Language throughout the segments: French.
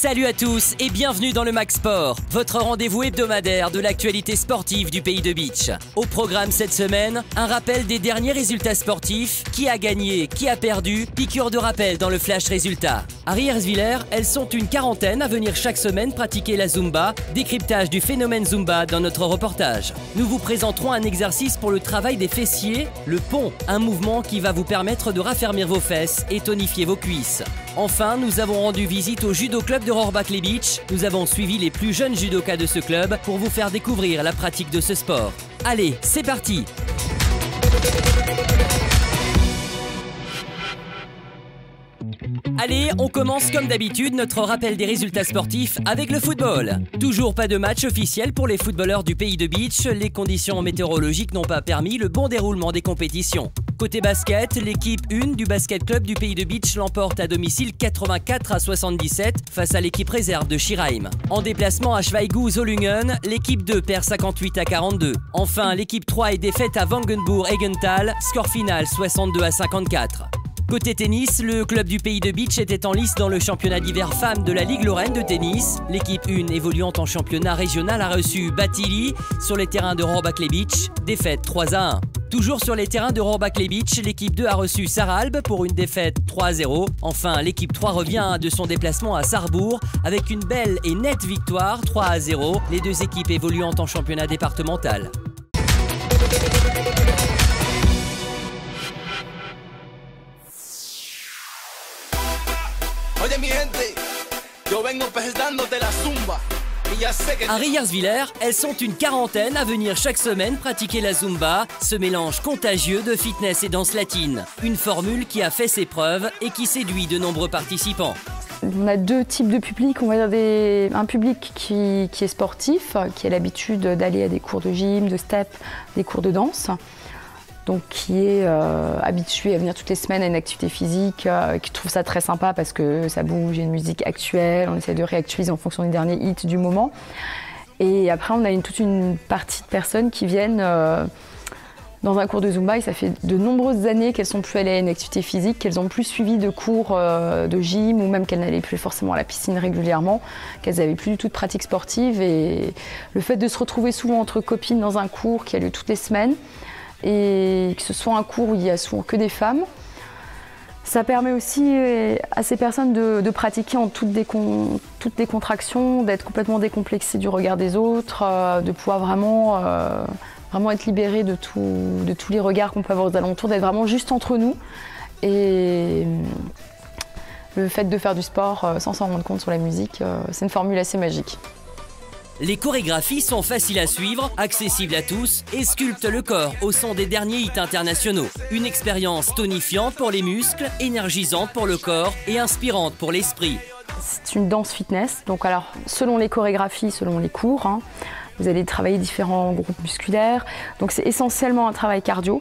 Salut à tous et bienvenue dans le Max Sport, votre rendez-vous hebdomadaire de l'actualité sportive du pays de Beach. Au programme cette semaine, un rappel des derniers résultats sportifs, qui a gagné, qui a perdu, piqûre de rappel dans le flash résultat. À Rierswiller, elles sont une quarantaine à venir chaque semaine pratiquer la Zumba, décryptage du phénomène Zumba dans notre reportage. Nous vous présenterons un exercice pour le travail des fessiers, le pont, un mouvement qui va vous permettre de raffermir vos fesses et tonifier vos cuisses. Enfin, nous avons rendu visite au judo club de Rohrbach-les Beach. Nous avons suivi les plus jeunes judokas de ce club pour vous faire découvrir la pratique de ce sport. Allez, c'est parti! Allez, on commence comme d'habitude notre rappel des résultats sportifs avec le football. Toujours pas de match officiel pour les footballeurs du pays de Beach. Les conditions météorologiques n'ont pas permis le bon déroulement des compétitions. Côté basket, l'équipe 1 du basket club du pays de Beach l'emporte à domicile 84-77 face à l'équipe réserve de Schirheim. En déplacement à Schweighouse-Zollungen, l'équipe 2 perd 58-42. Enfin, l'équipe 3 est défaite à Wangenbourg-Eggenthal, score final 62-54. Côté tennis, le club du pays de Beach était en lice dans le championnat d'hiver femmes de la Ligue Lorraine de tennis. L'équipe 1 évoluant en championnat régional a reçu Batilly sur les terrains de Rohrbach-les Beach, défaite 3-1. Toujours sur les terrains de Rohrbach-les Beach, l'équipe 2 a reçu Sarralbe pour une défaite 3-0. Enfin, l'équipe 3 revient de son déplacement à Sarrebourg avec une belle et nette victoire 3-0, les deux équipes évoluant en championnat départemental. À Rierswiller, elles sont une quarantaine à venir chaque semaine pratiquer la Zumba, ce mélange contagieux de fitness et danse latine. Une formule qui a fait ses preuves et qui séduit de nombreux participants. On a deux types de public, on va dire un public qui est sportif, qui a l'habitude d'aller à des cours de gym, de step, des cours de danse. Donc qui est habitué à venir toutes les semaines à une activité physique, qui trouve ça très sympa parce que ça bouge, il y a une musique actuelle, on essaie de réactualiser en fonction des derniers hits du moment. Et après on a toute une partie de personnes qui viennent dans un cours de Zumba et ça fait de nombreuses années qu'elles sont plus allées à une activité physique, qu'elles ont plus suivi de cours de gym ou même qu'elles n'allaient plus forcément à la piscine régulièrement, qu'elles n'avaient plus du tout de pratique sportive. Et le fait de se retrouver souvent entre copines dans un cours qui a lieu toutes les semaines, et que ce soit un cours où il y a souvent que des femmes, ça permet aussi à ces personnes de pratiquer en toute décontraction, d'être complètement décomplexées du regard des autres, de pouvoir vraiment être libérées de tous les regards qu'on peut avoir aux alentours, d'être vraiment juste entre nous. Et le fait de faire du sport sans s'en rendre compte sur la musique, c'est une formule assez magique. Les chorégraphies sont faciles à suivre, accessibles à tous et sculptent le corps au son des derniers hits internationaux. Une expérience tonifiante pour les muscles, énergisante pour le corps et inspirante pour l'esprit. C'est une danse fitness, donc alors selon les chorégraphies, selon les cours, vous allez travailler différents groupes musculaires. Donc c'est essentiellement un travail cardio.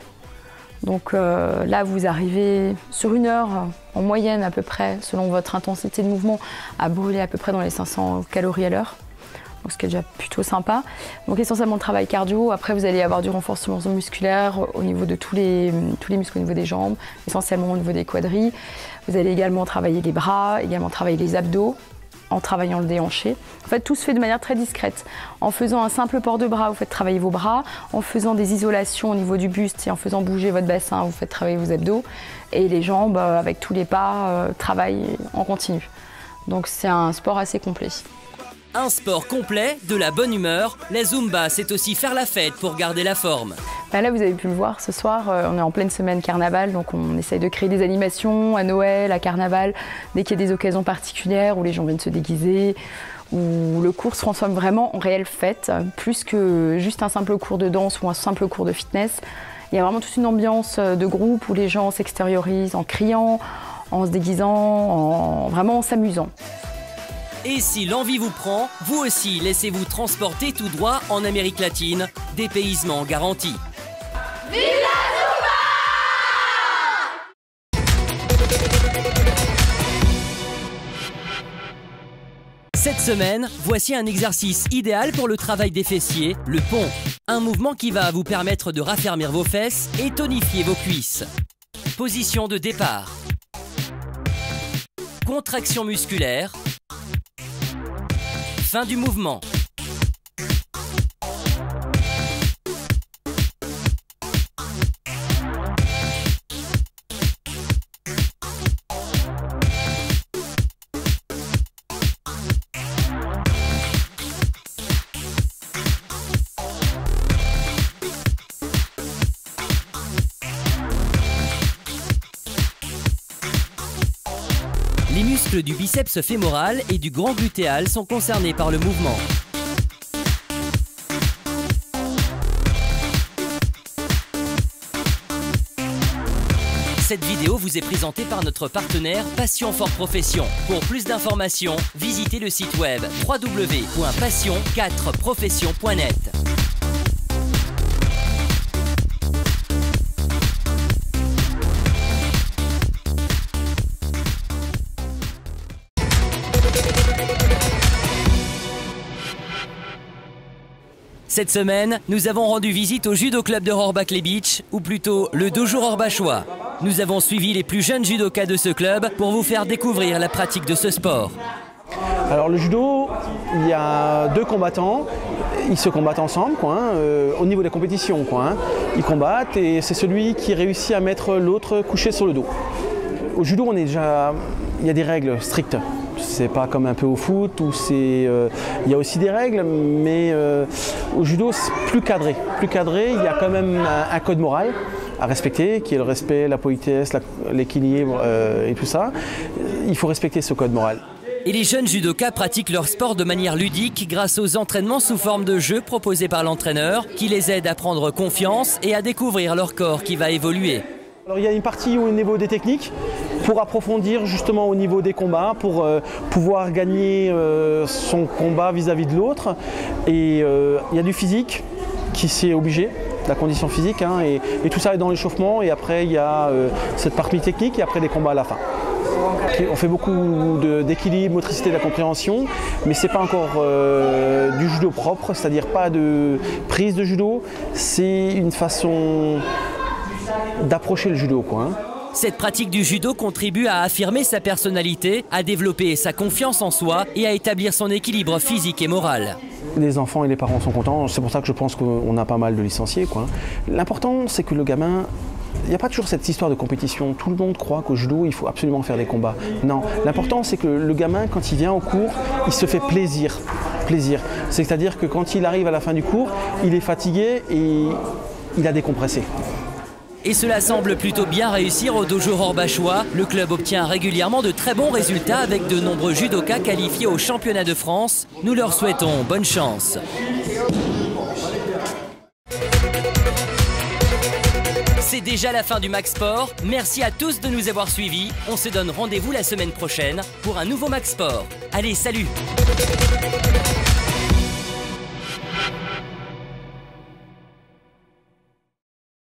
Donc là vous arrivez sur 1 heure en moyenne à peu près, selon votre intensité de mouvement, à brûler à peu près dans les 500 calories à l'heure. Donc, ce qui est déjà plutôt sympa. Donc essentiellement le travail cardio. Après vous allez avoir du renforcement musculaire au niveau de tous les muscles au niveau des jambes, essentiellement au niveau des quadris. Vous allez également travailler les bras, également travailler les abdos en travaillant le déhanché. En fait tout se fait de manière très discrète. En faisant un simple port de bras, vous faites travailler vos bras. En faisant des isolations au niveau du buste et en faisant bouger votre bassin, vous faites travailler vos abdos. Et les jambes avec tous les pas travaillent en continu. Donc c'est un sport assez complet. Un sport complet, de la bonne humeur, la Zumba c'est aussi faire la fête pour garder la forme. Là vous avez pu le voir ce soir, on est en pleine semaine carnaval, donc on essaye de créer des animations à Noël, à carnaval, dès qu'il y a des occasions particulières où les gens viennent se déguiser, où le cours se transforme vraiment en réelle fête, plus que juste un simple cours de danse ou un simple cours de fitness. Il y a vraiment toute une ambiance de groupe où les gens s'extériorisent en criant, en se déguisant, vraiment en s'amusant. Et si l'envie vous prend, vous aussi laissez-vous transporter tout droit en Amérique latine, dépaysement garanti. Vive la Zumba! Cette semaine, voici un exercice idéal pour le travail des fessiers, le pont. Un mouvement qui va vous permettre de raffermir vos fesses et tonifier vos cuisses. Position de départ. Contraction musculaire. fin du mouvement. Les muscles du biceps fémoral et du grand glutéal sont concernés par le mouvement. Cette vidéo vous est présentée par notre partenaire Passion for Profession. Pour plus d'informations, visitez le site web www.passion4profession.net. Cette semaine, nous avons rendu visite au Judo Club de Rohrbach-les-Beach, ou plutôt le Dojo rohrbachois. Nous avons suivi les plus jeunes judokas de ce club pour vous faire découvrir la pratique de ce sport. Alors le judo, il y a deux combattants, ils se combattent ensemble au niveau des compétitions. Ils combattent et c'est celui qui réussit à mettre l'autre couché sur le dos. Au judo, il y a des règles strictes. C'est pas comme un peu au foot où il y a aussi des règles, mais au judo c'est plus cadré. Plus cadré, il y a quand même un code moral à respecter, qui est le respect, la politesse, l'équilibre et tout ça. Il faut respecter ce code moral. Et les jeunes judokas pratiquent leur sport de manière ludique grâce aux entraînements sous forme de jeu proposés par l'entraîneur, qui les aide à prendre confiance et à découvrir leur corps qui va évoluer. Alors, il y a une partie au niveau des techniques pour approfondir justement au niveau des combats, pour pouvoir gagner son combat vis-à-vis de l'autre. Et il y a du physique qui s'est obligé, la condition physique, et tout ça est dans l'échauffement. Et après il y a cette partie technique et après des combats à la fin. On fait beaucoup d'équilibre, motricité, de la compréhension, mais c'est pas encore du judo propre, c'est-à-dire pas de prise de judo, c'est une façon d'approcher le judo, Cette pratique du judo contribue à affirmer sa personnalité, à développer sa confiance en soi et à établir son équilibre physique et moral. Les enfants et les parents sont contents, c'est pour ça que je pense qu'on a pas mal de licenciés. L'important, c'est que le gamin, il n'y a pas toujours cette histoire de compétition. Tout le monde croit qu'au judo, il faut absolument faire des combats. Non, l'important, c'est que le gamin, quand il vient au cours, il se fait plaisir. C'est-à-dire que quand il arrive à la fin du cours, il est fatigué et il a décompressé. Et cela semble plutôt bien réussir au Dojo rohrbachois. Le club obtient régulièrement de très bons résultats avec de nombreux judokas qualifiés au championnat de France. Nous leur souhaitons bonne chance. C'est déjà la fin du Max Sport. Merci à tous de nous avoir suivis. On se donne rendez-vous la semaine prochaine pour un nouveau Max Sport. Allez, salut!